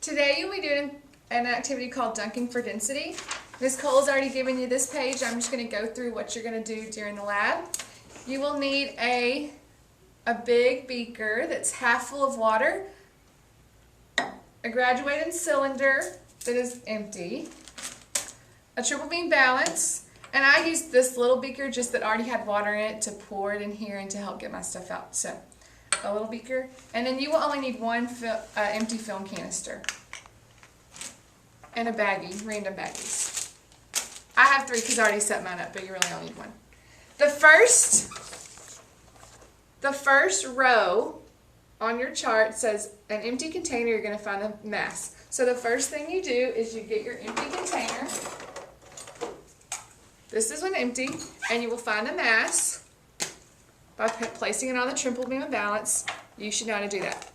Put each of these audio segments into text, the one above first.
Today you'll be doing an activity called Dunkin for density. Ms. Cole's already given you this page. I'm just going to go through what you're going to do during the lab. You will need a big beaker that's half full of water, a graduated cylinder that is empty, a triple beam balance, and I used this little beaker just that already had water in it to pour it in here and to help get my stuff out. So a little beaker, and then you will only need one empty film canister and a baggie, random baggies. I have 3 because I already set mine up, but you really only need one. The first row on your chart says an empty container. You're going to find the mass. So the first thing you do is you get your empty container. This is one empty, and you will find the mass by placing it on the triple beam of balance. You should know how to do that.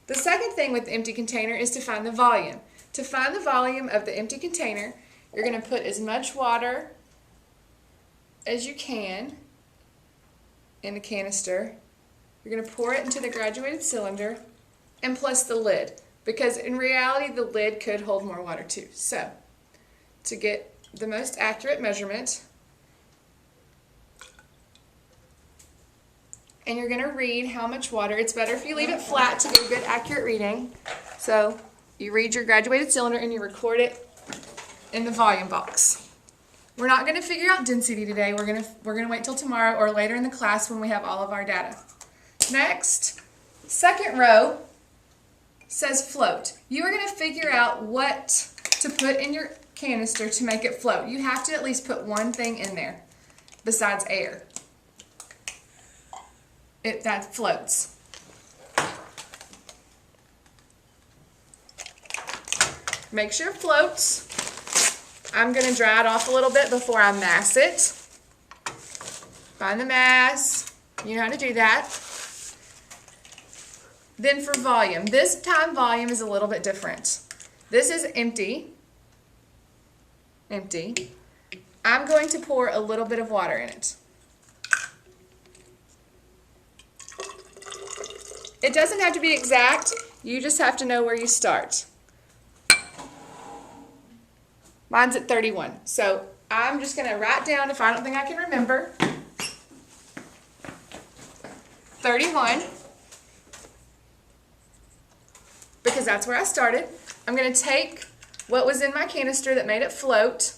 The second thing with the empty container is to find the volume. To find the volume of the empty container, you're going to put as much water as you can in the canister. You're going to pour it into the graduated cylinder and plus the lid, because in reality the lid could hold more water too. So to get the most accurate measurement, and you're going to read how much water. It's better if you leave it flat to get a good accurate reading. So you read your graduated cylinder and you record it in the volume box. We're not going to figure out density today. We're going to wait till tomorrow or later in the class when we have all of our data. Next, second row says float. You are going to figure out what to put in your canister to make it float. You have to at least put one thing in there besides air. That floats. Make sure it floats. I'm going to dry it off a little bit before I mass it. Find the mass. You know how to do that. Then for volume. This time volume is a little bit different. This is empty. Empty. I'm going to pour a little bit of water in it. It doesn't have to be exact. You just have to know where you start. Mine's at 31. So I'm just going to write down, if I don't think I can remember, 31, because that's where I started. I'm going to take what was in my canister that made it float,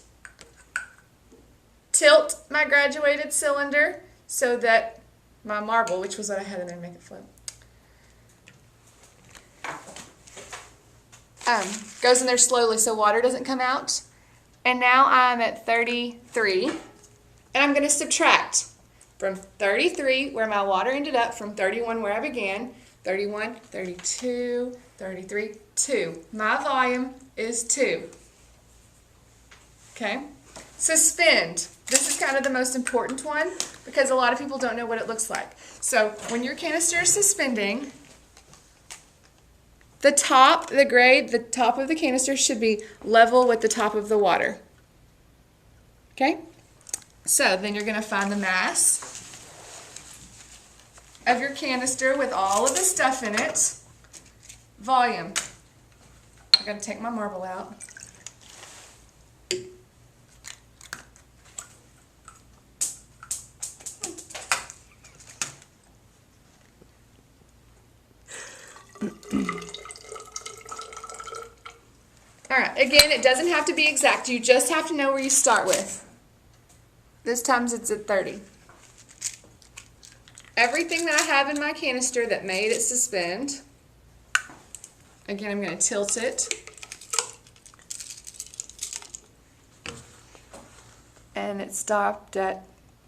tilt my graduated cylinder so that my marble, which was what I had in there to make it float, goes in there slowly so water doesn't come out. And now I'm at 33, and I'm going to subtract from 33, where my water ended up, from 31, where I began. 31, 32, 33, 2. My volume is 2. Okay? Suspend. This is kind of the most important one because a lot of people don't know what it looks like. So when your canister is suspending, the top of the canister should be level with the top of the water. Okay? So then you're going to find the mass of your canister with all of the stuff in it. Volume. I'm going to take my marble out. Alright, again, it doesn't have to be exact. You just have to know where you start with. This time it's at 30. Everything that I have in my canister that made it suspend, again, I'm going to tilt it. And it stopped at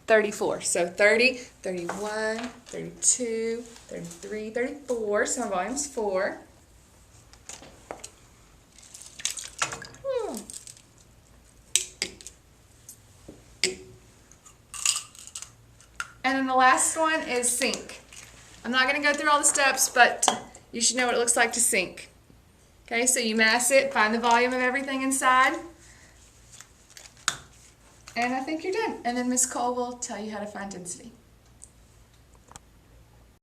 34. So 30, 31, 32, 33, 34. So my volume's 4. And then the last one is sink. I'm not going to go through all the steps, but you should know what it looks like to sink. Okay, so you mass it, find the volume of everything inside, and I think you're done. And then Miss Cole will tell you how to find density.